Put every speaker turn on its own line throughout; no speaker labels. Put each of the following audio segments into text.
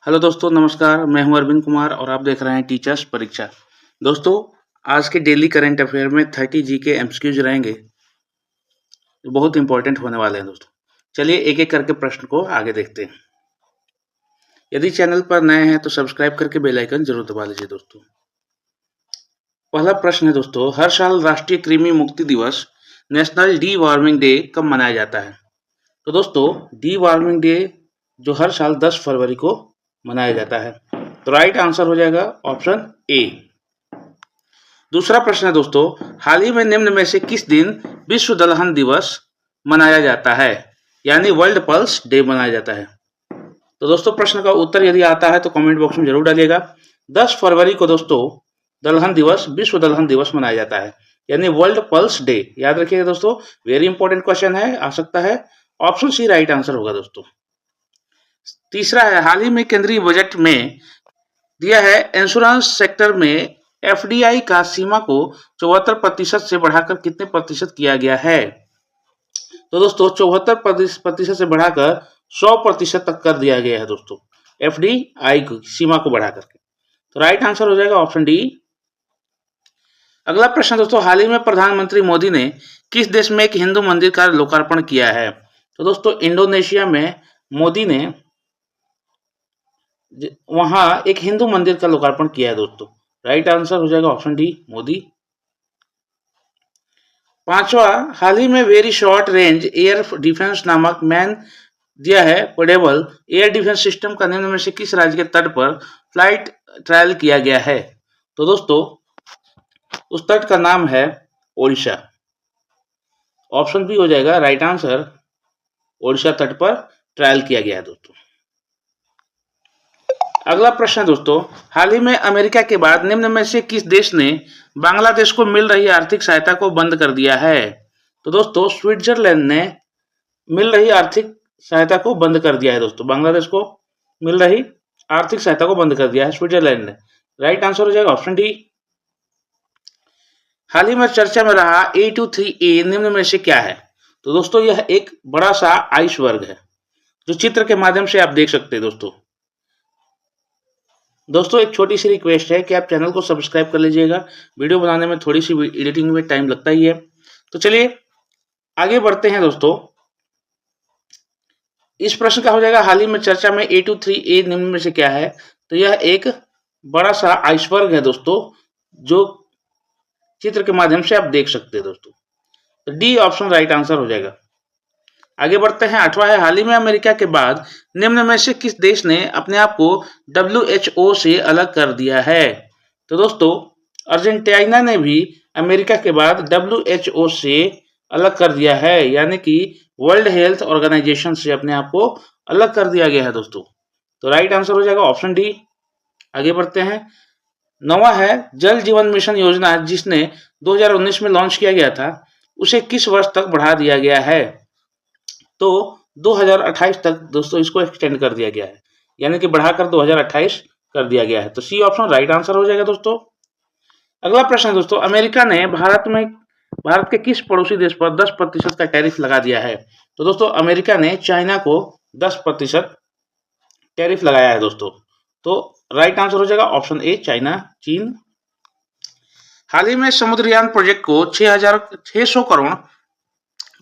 Hello दोस्तों, नमस्कार। मैं हूं अरविंद कुमार और आप देख रहे हैं टीचर्स परीक्षा। दोस्तों, आज के डेली करंट अफेयर में 30 जीके एमसीक्यूज रहेंगे, जो बहुत इंपॉर्टेंट होने वाले हैं दोस्तों। चलिए एक एक करके प्रश्न को आगे देखते हैं। यदि चैनल पर नए हैं तो सब्सक्राइब करके बेल आइकन जरूर दबा लीजिए दोस्तों। पहला प्रश्न है दोस्तों, हर साल राष्ट्रीय कृमि मुक्ति दिवस नेशनल डी वार्मिंग डे कब मनाया जाता है? तो दोस्तों, डी वार्मिंग डे जो हर साल 10 फरवरी को मनाया जाता है। तो राइट आंसर हो जाएगा ऑप्शन ए। दूसरा प्रश्न है दोस्तों, हाल ही में निम्न में से किस दिन विश्व दलहन दिवस मनाया जाता है, यानी वर्ल्ड पल्स डे मनाया जाता है? तो दोस्तों, प्रश्न का उत्तर यदि आता है तो कमेंट बॉक्स में जरूर डालिएगा। 10 फरवरी को दोस्तों दलहन दिवस, विश्व दलहन दिवस मनाया जाता है, यानी वर्ल्ड पल्स डे। याद रखिएगा दोस्तों, वेरी इंपॉर्टेंट क्वेश्चन है, आ सकता है। ऑप्शन सी राइट आंसर होगा दोस्तों। तीसरा है, हाल ही में केंद्रीय बजट में दिया है इंश्योरेंस सेक्टर में एफडीआई का सीमा को 74% से बढ़ाकर कितने प्रतिशत किया गया है? तो दोस्तों, 74% से बढ़ाकर 100% तक कर दिया गया है दोस्तों, एफडीआई की सीमा को बढ़ा करके। तो राइट आंसर हो जाएगा ऑप्शन डी। अगला प्रश्न दोस्तों, हाल ही में प्रधानमंत्री मोदी ने किस देश में एक हिंदू मंदिर का लोकार्पण किया है? तो दोस्तों, इंडोनेशिया में मोदी ने वहां एक हिंदू मंदिर का लोकार्पण किया है दोस्तों। राइट आंसर हो जाएगा ऑप्शन डी, मोदी। पांचवा, हाल ही में very short range air defence नामक मैन दिया है पोर्टेबल एयर डिफेंस सिस्टम का निम्न में से किस राज्य के तट पर फ्लाइट ट्रायल किया गया है? तो दोस्तों, उस तट का नाम है ओडिशा। ऑप्शन बी हो जाएगा राइट आंसर, ओडिशा तट पर ट्रायल किया गया है दोस्तों। अगला प्रश्न है दोस्तों, हाल ही में अमेरिका के बाद निम्न में से किस देश ने बांग्लादेश को मिल रही आर्थिक सहायता को बंद कर दिया है? तो दोस्तों, स्विट्जरलैंड ने मिल रही आर्थिक सहायता को बंद कर दिया है दोस्तों। बांग्लादेश को मिल रही आर्थिक सहायता को बंद कर दिया है स्विट्जरलैंड ने। राइट आंसर हो जाएगा ऑप्शन डी। हाल ही में चर्चा में रहा A23A निम्न में से क्या है? तो दोस्तों, यह एक बड़ा सा आइसबर्ग है, जो चित्र के माध्यम से आप देख सकते हैं दोस्तों। दोस्तों, एक छोटी सी रिक्वेस्ट है कि आप चैनल को सब्सक्राइब कर लीजिएगा। वीडियो बनाने में थोड़ी सी एडिटिंग में टाइम लगता ही है। तो चलिए आगे बढ़ते हैं दोस्तों। इस प्रश्न का हो जाएगा, हाल ही में चर्चा में A23A निम्न में से क्या है? तो यह एक बड़ा सा आइसबर्ग है दोस्तों, जो चित्र के माध्यम से आप देख सकते हैं दोस्तों। तो डी ऑप्शन राइट आंसर हो जाएगा। आगे बढ़ते हैं। आठवां है, हाल ही में अमेरिका के बाद निम्न में से किस देश ने अपने आप को WHO से अलग कर दिया है? तो दोस्तों, अर्जेंटीना ने भी अमेरिका के बाद WHO से अलग कर दिया है, यानी कि वर्ल्ड हेल्थ ऑर्गेनाइजेशन से अपने आप को अलग कर दिया गया है दोस्तों। तो राइट आंसर हो जाएगा ऑप्शन डी। आगे बढ़ते हैं। नौवां है, जल जीवन मिशन योजना जिसने 2019 में लॉन्च किया गया था, उसे किस वर्ष तक बढ़ा दिया गया है? तो 2028 तक दोस्तों इसको एक्सटेंड कर दिया गया है, यानी कि बढ़ाकर 2028 कर दिया गया है। तो सी ऑप्शन राइट आंसर हो जाएगा दोस्तों। अगला प्रश्न है दोस्तों, अमेरिका ने भारत के किस पड़ोसी देश पर 10% का टैरिफ लगा दिया है? तो दोस्तों, अमेरिका ने चाइना को 10% टैरिफ लगाया है दोस्तों। तो राइट आंसर हो जाएगा ऑप्शन ए, चाइना, चीन। हाल ही में समुद्रयान प्रोजेक्ट को 6,600 करोड़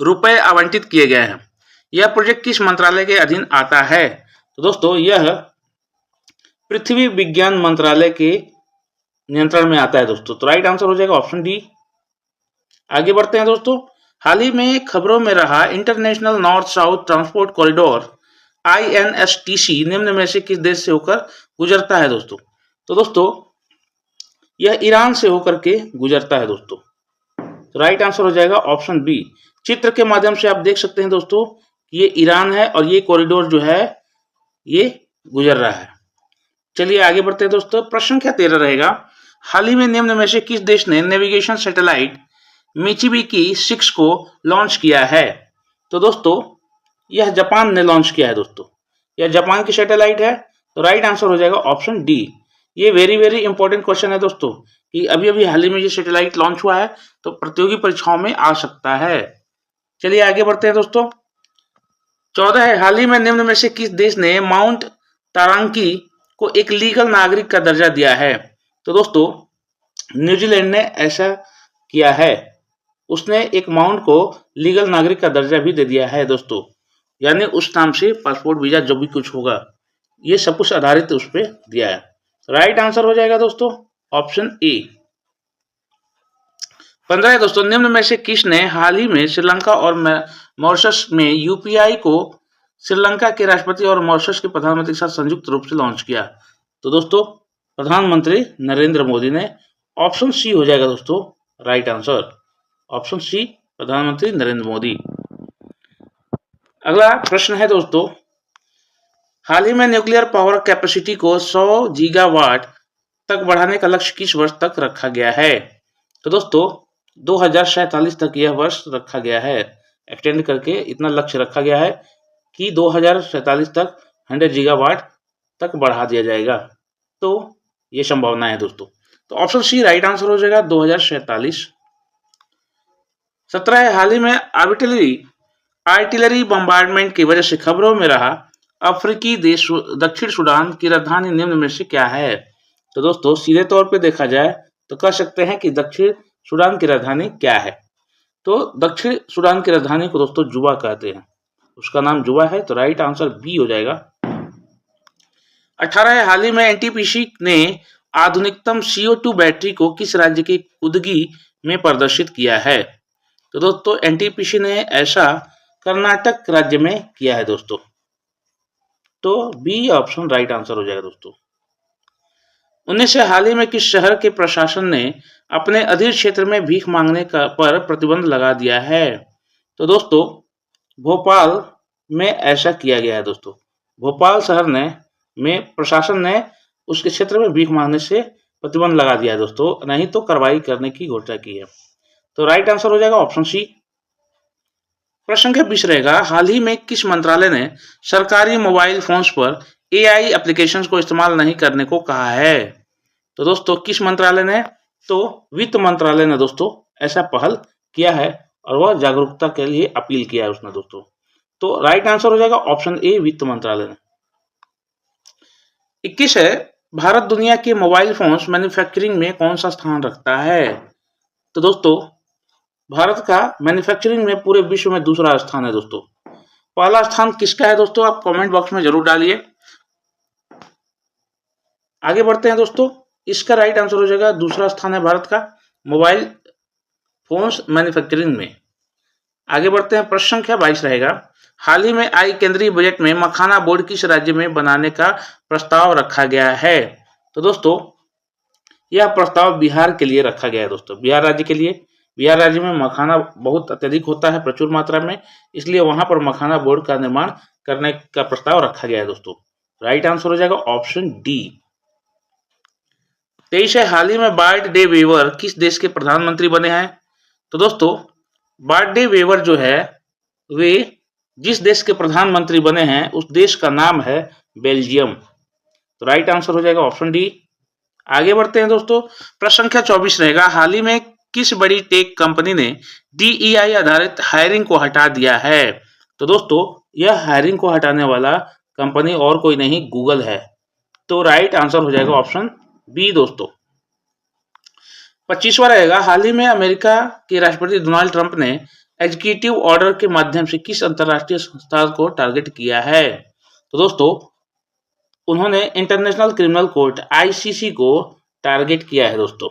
रुपए आवंटित किए गए हैं। यह प्रोजेक्ट किस मंत्रालय के अधीन आता है? तो दोस्तों, यह पृथ्वी विज्ञान मंत्रालय के नियंत्रण में आता है दोस्तों। तो राइट आंसर हो जाएगा ऑप्शन डी। आगे बढ़ते हैं दोस्तों। हाल ही में खबरों में रहा international north south transport corridor INSTC निम्न में से किस देश से होकर गुजरता है दोस्तों? तो दोस्तों, यह ईरान से होकर के गुजरता है दोस्तों। तो राइट आंसर हो जाएगा ऑप्शन बी। चित्र के माध्यम से आप देख सकते हैं दोस्तों, ये ईरान है और ये कॉरिडोर जो है ये गुजर रहा है। चलिए आगे बढ़ते हैं दोस्तों। प्रश्न क्या 13 रहेगा, हाल ही में निम्न में से किस देश ने नेविगेशन सैटेलाइट मिचिबिकी 6 को लॉन्च किया है? तो दोस्तों, यह जापान ने लॉन्च किया है दोस्तों। यह जापान की सैटेलाइट है। तो राइट आंसर हो जाएगा ऑप्शन डी। ये वेरी इंपॉर्टेंट क्वेश्चन है दोस्तों, कि अभी अभी हाल ही में ये सैटेलाइट लॉन्च हुआ है, तो प्रतियोगी परीक्षाओं में आ सकता है। चलिए आगे बढ़ते हैं दोस्तों। 14 है, हाल ही में निम्न में से किस देश ने माउंट तारांकी को एक लीगल नागरिक का दर्जा दिया है। तो दोस्तों न्यूजीलैंड ने ऐसा किया है, उसने एक माउंट को लीगल नागरिक का दर्जा भी दे दिया है दोस्तों। यानी उस नाम से पासपोर्ट वीजा जो भी कुछ होगा ये सब कुछ आधारित उस पर दिया है। राइट आंसर हो जाएगा दोस्तों ऑप्शन ए। 15 है दोस्तों, निम्न में से किसने हाल ही में श्रीलंका और मॉरिशस में यूपीआई को श्रीलंका के राष्ट्रपति और मॉरिशस के प्रधानमंत्री के साथ संयुक्त रूप से लॉन्च किया? तो दोस्तों प्रधानमंत्री नरेंद्र मोदी ने। ऑप्शन सी हो जाएगा दोस्तों राइट आंसर, ऑप्शन सी प्रधानमंत्री नरेंद्र मोदी। अगला प्रश्न है दोस्तों, हाल ही में न्यूक्लियर पावर कैपेसिटी को 100 गीगावाट तक बढ़ाने का लक्ष्य किस वर्ष तक रखा गया है? तो दोस्तों 2047 तक यह वर्ष रखा गया है, एक्सटेंड करके इतना लक्ष्य रखा गया है कि 2047 तक 100 गीगावाट तक बढ़ा दिया जाएगा। तो ये संभावना है दोस्तों। तो ऑप्शन सी राइट आंसर हो जाएगा 2047। 17 है, हाल ही में आर्टिलरी बम्बार्डमेंट की वजह से खबरों में रहा अफ्रीकी देश दक्षिण सूडान की राजधानी निम्न में से क्या है? तो दोस्तों सीधे तौर पे देखा जाए तो कह सकते हैं कि दक्षिण सूडान की राजधानी क्या है? तो दक्षिण सूडान की राजधानी को दोस्तों जुबा कहते हैं, उसका नाम जुबा है। तो राइट आंसर बी हो जाएगा। 18 है, हाल ही में एनटीपीसी ने आधुनिकतम CO2 बैटरी को किस राज्य की उदगी में प्रदर्शित किया है? तो दोस्तों एनटीपीसी ने ऐसा कर्नाटक राज्य में किया है दोस्तों। तो बी ऑप्शन राइट आंसर हो जाएगा दोस्तों। 19 से हाल ही में किस शहर के प्रशासन ने अपने अधीन क्षेत्र में भीख मांगने पर प्रतिबंध लगा दिया है? तो दोस्तों भोपाल में ऐसा किया गया है दोस्तों। भोपाल शहर में प्रशासन ने उसके क्षेत्र में भीख मांगने से प्रतिबंध लगा दिया है दोस्तों, नहीं तो कार्रवाई करने की घोषणा की है। तो राइट आंसर हो जाएगा ऑप्शन सी। प्रश्न संख्या 20 रहेगा, हाल ही में किस मंत्रालय ने सरकारी मोबाइल फोन्स पर AI एप्लीकेशंस को इस्तेमाल नहीं करने को कहा है? तो दोस्तों किस मंत्रालय ने? तो वित्त मंत्रालय ने दोस्तों ऐसा पहल किया है और वह जागरूकता के लिए अपील किया है उसने दोस्तों। तो राइट आंसर हो जाएगा ऑप्शन ए वित्त मंत्रालय ने। 21 है, भारत दुनिया के मोबाइल फोन्स मैन्युफैक्चरिंग में कौन सा स्थान रखता है? तो दोस्तों भारत का मैन्युफैक्चरिंग में पूरे विश्व में दूसरा स्थान है दोस्तों। पहला स्थान किसका है दोस्तों? आप कमेंट बॉक्स में जरूर डालिए। आगे बढ़ते हैं दोस्तों, इसका राइट आंसर हो जाएगा दूसरा स्थान है भारत का मोबाइल फोन्स मैन्युफैक्चरिंग में। आगे बढ़ते हैं, प्रश्न संख्या 22 रहेगा, हाल ही में आई केंद्रीय बजट में मखाना बोर्ड किस राज्य में बनाने का प्रस्ताव रखा गया है? तो दोस्तों यह प्रस्ताव बिहार के लिए रखा गया है दोस्तों, बिहार राज्य के लिए। बिहार राज्य में मखाना बहुत अत्यधिक होता है, प्रचुर मात्रा में, इसलिए वहां पर मखाना बोर्ड का निर्माण करने का प्रस्ताव रखा गया है दोस्तों। राइट आंसर हो जाएगा ऑप्शन डी। 23 है, हाल ही में बार्ट डे वेवर किस देश के प्रधानमंत्री बने हैं? तो दोस्तों बार्ट डे वेवर जो है वे जिस देश के प्रधानमंत्री बने हैं उस देश का नाम है बेल्जियम। तो राइट आंसर हो जाएगा ऑप्शन डी। आगे बढ़ते हैं दोस्तों, प्रश्न संख्या 24 रहेगा, हाल ही में किस बड़ी टेक कंपनी ने DEI आधारित हायरिंग को हटा दिया है? तो दोस्तों यह हायरिंग को हटाने वाला कंपनी और कोई नहीं गूगल है। तो राइट आंसर हो जाएगा ऑप्शन बी दोस्तों। 25वां रहेगा, हाल ही में अमेरिका के राष्ट्रपति डोनाल्ड ट्रंप ने एग्जीक्यूटिव ऑर्डर के माध्यम से किस अंतरराष्ट्रीय संस्था को टारगेट किया है? तो दोस्तों उन्होंने इंटरनेशनल क्रिमिनल कोर्ट ICC को टारगेट किया है दोस्तों।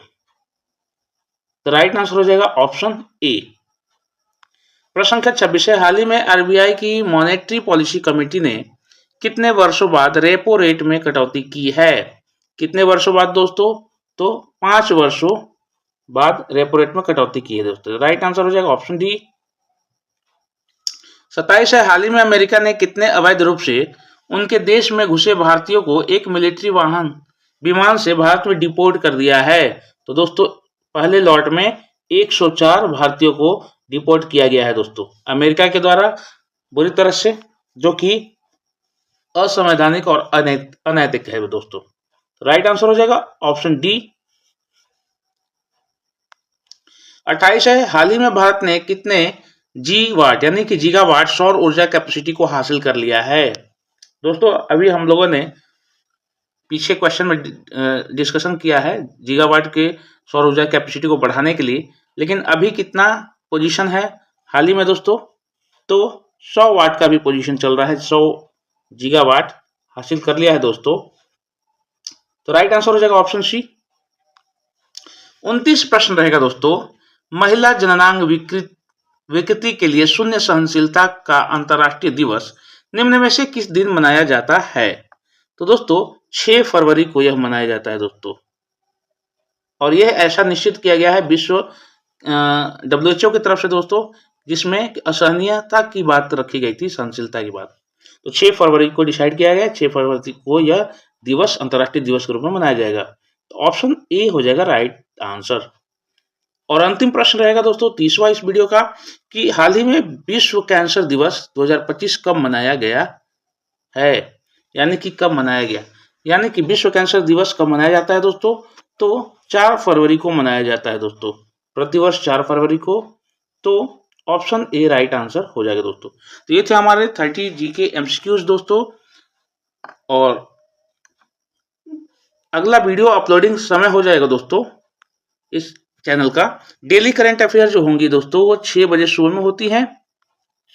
तो राइट आंसर हो जाएगा ऑप्शन ए। प्रश्न संख्या 26 है, हाल ही में RBI की मॉनेटरी पॉलिसी कमेटी ने कितने वर्षों बाद रेपो रेट में कटौती की है? कितने वर्षों बाद दोस्तों? तो 5 वर्षों बाद रेपो रेट में कटौती की है दोस्तों। राइट आंसर हो जाएगा ऑप्शन डी। 27 है, हाल ही में अमेरिका ने कितने अवैध रूप से उनके देश में घुसे भारतीयों को एक मिलिट्री विमान से भारत में डिपोर्ट कर दिया है? तो दोस्तों पहले लॉट में 104 भारतीयों को डिपोर्ट किया गया है दोस्तों अमेरिका के द्वारा बुरी तरह से, जो कि असंवैधानिक और अनैतिक है दोस्तों। राइट आंसर हो जाएगा ऑप्शन डी। 28 है, हाल ही में भारत ने कितने GW यानी कि गीगावाट सौर ऊर्जा कैपेसिटी को हासिल कर लिया है? दोस्तों अभी हम लोगों ने पीछे क्वेश्चन में डिस्कशन किया है गीगावाट के सौर ऊर्जा कैपेसिटी को बढ़ाने के लिए, लेकिन अभी कितना पोजीशन है हाल ही में दोस्तों, तो 100 वाट का भी पोजीशन चल रहा है, 100 गीगावाट हासिल कर लिया है दोस्तों। तो राइट आंसर हो जाएगा ऑप्शन सी। 29 प्रश्न रहेगा दोस्तों, महिला जननांग विकृति के लिए शून्य सहनशीलता का अंतर्राष्ट्रीय दिवस निम्न में से किस दिन मनाया जाता है? तो दोस्तों 6 फरवरी को यह मनाया जाता है दोस्तों, और यह ऐसा निश्चित किया गया है विश्व WHO की तरफ से दोस्तों, जिसमें असहनीयता की बात रखी गई थी, सहनशीलता की बात। तो 6 फरवरी को डिसाइड किया गया, 6 फरवरी को यह दिवस अंतर्राष्ट्रीय दिवस के रूप में मनाया जाएगा। तो ऑप्शन ए हो जाएगा राइट आंसर। और अंतिम प्रश्न रहेगा दोस्तों 30वां इस वीडियो का, कि हाल ही में विश्व कैंसर दिवस 2025 कब मनाया गया है, यानी कि कब मनाया गया, यानी कि विश्व कैंसर दिवस कब मनाया जाता है दोस्तों? तो 4 फरवरी को मनाया जाता है दोस्तों, प्रतिवर्ष 4 फरवरी को। तो ऑप्शन ए राइट आंसर हो जाएगा दोस्तों। तो ये थे हमारे 30 जीके एमसीक्यूज दोस्तों, और अगला वीडियो अपलोडिंग समय हो जाएगा दोस्तों इस चैनल का। डेली करंट अफेयर जो होंगी दोस्तों वो 6 बजे सुबह में होती हैं,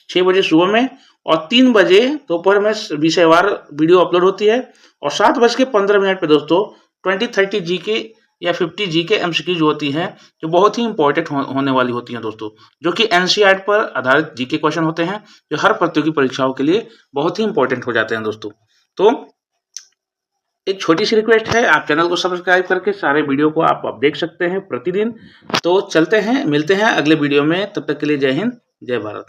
6 बजे सुबह में, और 3 बजे दोपहर में विषयवार वीडियो अपलोड होती है, और 7:15 पे दोस्तों 20-30 जीके या 50 जीके एमसीक्यू जो होती हैं, जो बहुत ही इंपॉर्टेंट होने वाली होती हैं दोस्तों, जो कि एनसीईआरटी पर आधारित जीके क्वेश्चन होते हैं, जो हर प्रतियोगी परीक्षाओं के लिए बहुत ही इंपॉर्टेंट हो जाते हैं दोस्तों। तो एक छोटी सी रिक्वेस्ट है, आप चैनल को सब्सक्राइब करके सारे वीडियो को आप देख सकते हैं प्रतिदिन। तो चलते हैं, मिलते हैं अगले वीडियो में, तब तक के लिए जय हिंद, जय भारत।